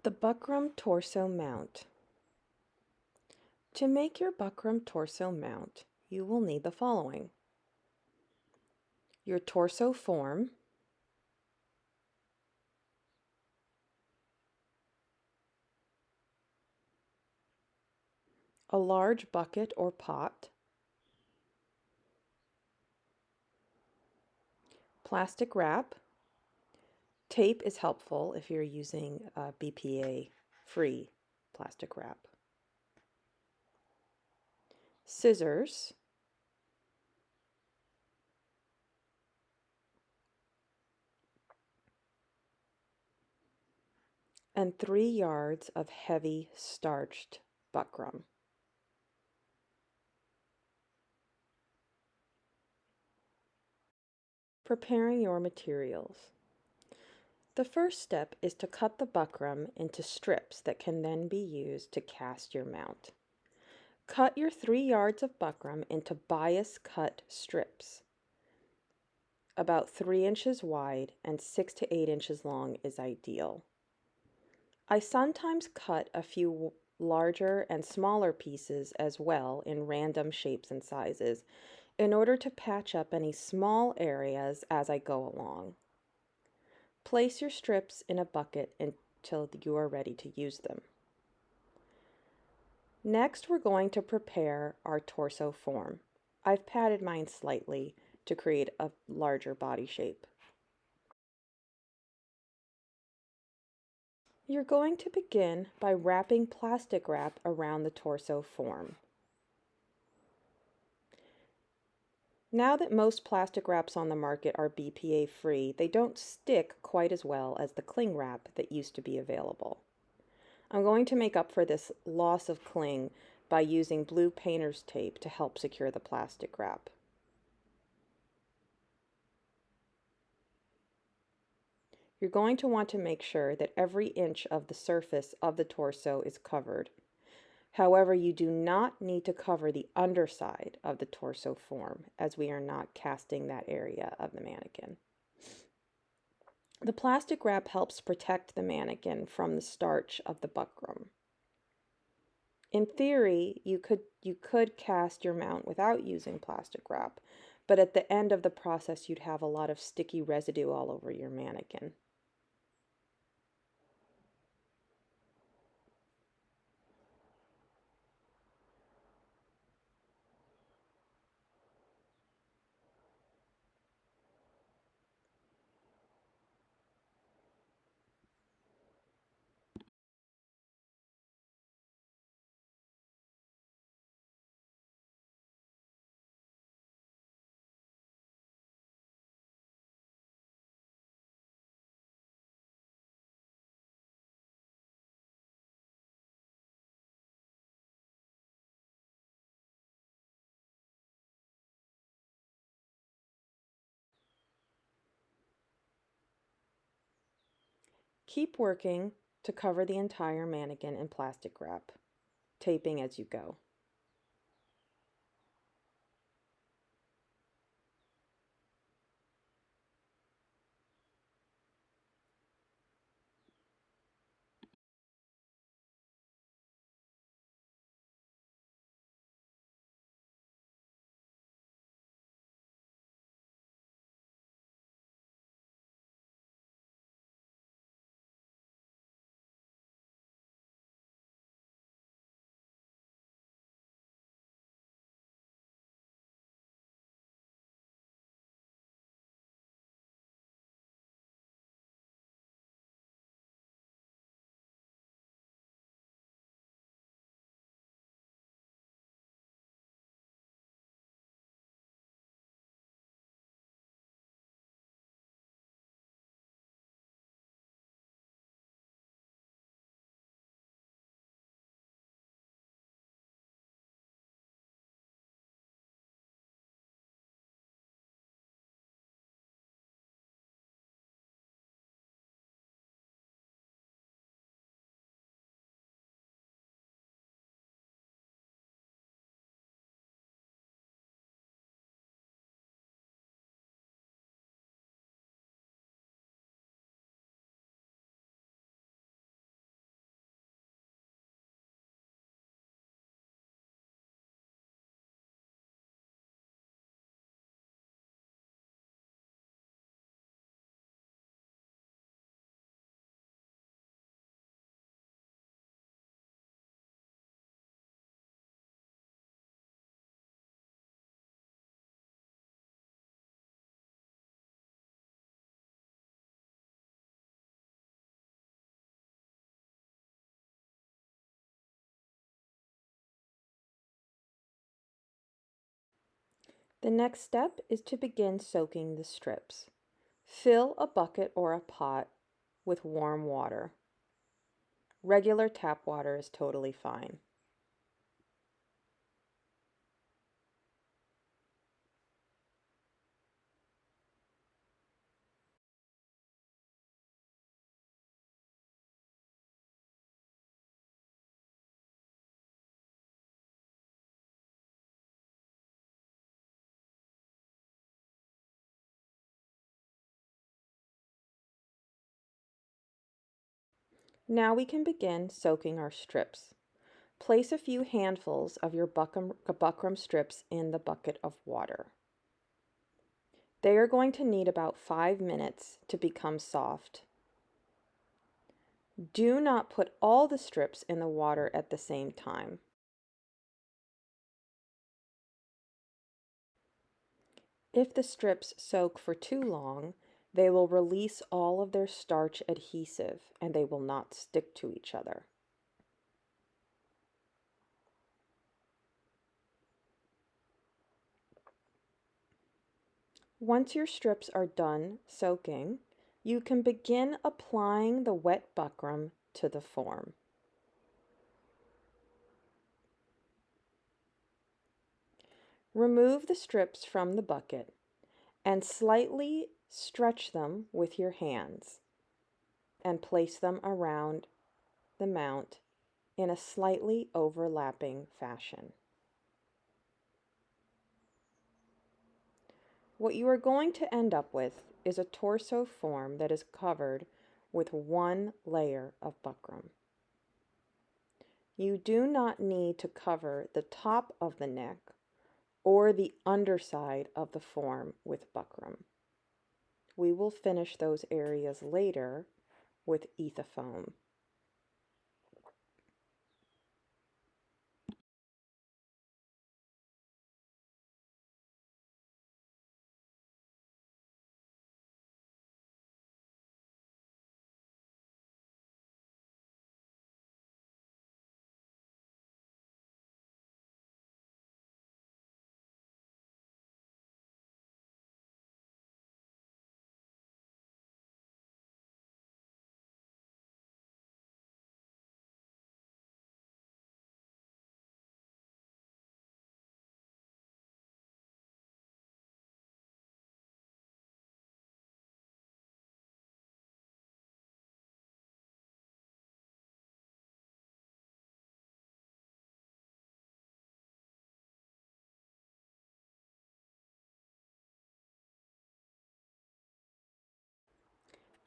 The Buckram Torso Mount. To make your Buckram Torso Mount, you will need the following: your torso form, a large bucket or pot, plastic wrap. Tape is helpful if you're using BPA-free plastic wrap. Scissors, and 3 yards of heavy starched buckram. Preparing your materials. The first step is to cut the buckram into strips that can then be used to cast your mount. Cut your 3 yards of buckram into bias cut strips. About 3 inches wide and 6 to 8 inches long is ideal. I sometimes cut a few larger and smaller pieces as well in random shapes and sizes in order to patch up any small areas as I go along. Place your strips in a bucket until you are ready to use them. Next, we're going to prepare our torso form. I've padded mine slightly to create a larger body shape. You're going to begin by wrapping plastic wrap around the torso form. Now that most plastic wraps on the market are BPA free, they don't stick quite as well as the cling wrap that used to be available. I'm going to make up for this loss of cling by using blue painter's tape to help secure the plastic wrap. You're going to want to make sure that every inch of the surface of the torso is covered. However, you do not need to cover the underside of the torso form, as we are not casting that area of the mannequin. The plastic wrap helps protect the mannequin from the starch of the buckram. In theory, you could cast your mount without using plastic wrap, but at the end of the process, you'd have a lot of sticky residue all over your mannequin. Keep working to cover the entire mannequin in plastic wrap, taping as you go. The next step is to begin soaking the strips. Fill a bucket or a pot with warm water. Regular tap water is totally fine. Now we can begin soaking our strips. Place a few handfuls of your buckram strips in the bucket of water. They are going to need about 5 minutes to become soft. Do not put all the strips in the water at the same time. If the strips soak for too long, they will release all of their starch adhesive and they will not stick to each other. Once your strips are done soaking, you can begin applying the wet buckram to the form. Remove the strips from the bucket and slightly stretch them with your hands and place them around the mount in a slightly overlapping fashion. What you are going to end up with is a torso form that is covered with one layer of buckram. You do not need to cover the top of the neck or the underside of the form with buckram. We will finish those areas later with ethafoam.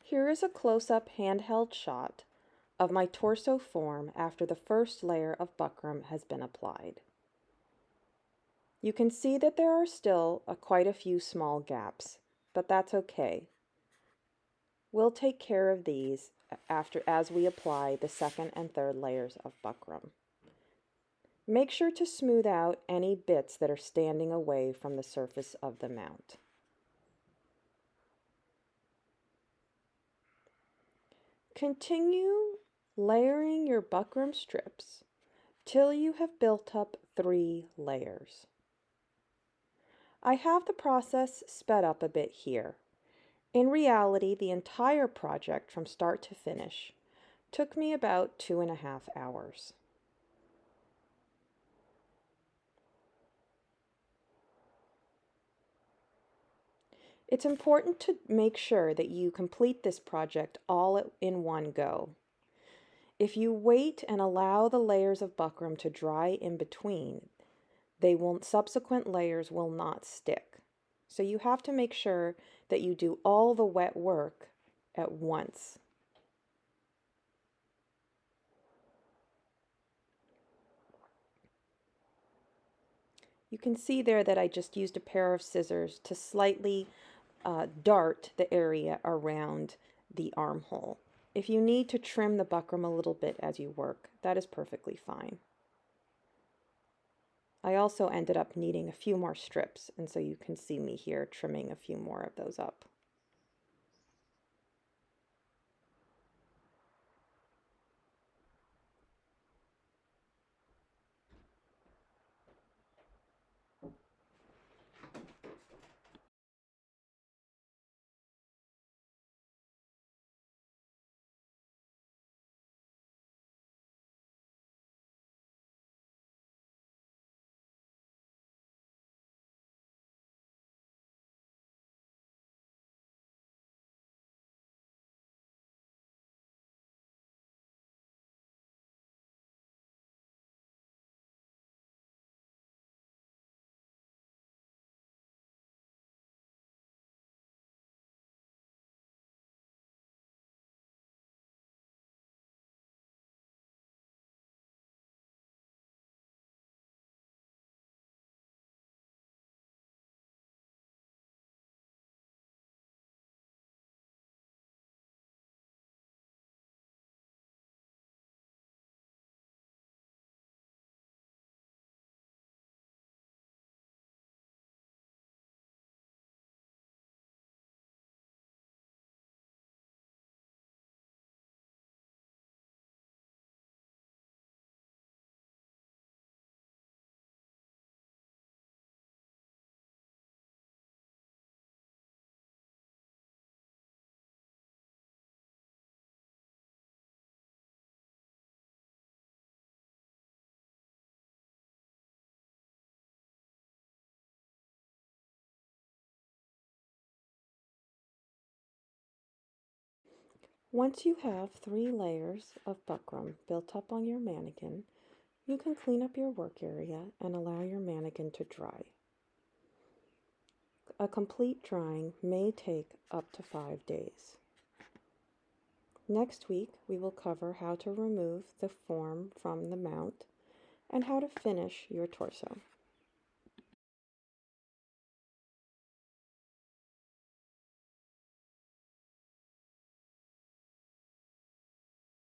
Here is a close-up handheld shot of my torso form after the first layer of buckram has been applied. You can see that there are still quite a few small gaps, but that's okay. We'll take care of these as we apply the second and third layers of buckram. Make sure to smooth out any bits that are standing away from the surface of the mount. Continue layering your buckram strips till you have built up 3 layers. I have the process sped up a bit here. In reality, the entire project from start to finish took me about 2.5 hours. It's important to make sure that you complete this project all in one go. If you wait and allow the layers of buckram to dry in between, subsequent layers will not stick. So you have to make sure that you do all the wet work at once. You can see there that I just used a pair of scissors to slightly dart the area around the armhole. If you need to trim the buckram a little bit as you work, that is perfectly fine. I also ended up needing a few more strips, and so you can see me here trimming a few more of those up. Once you have 3 layers of buckram built up on your mannequin, you can clean up your work area and allow your mannequin to dry. A complete drying may take up to 5 days. Next week, we will cover how to remove the form from the mount and how to finish your torso.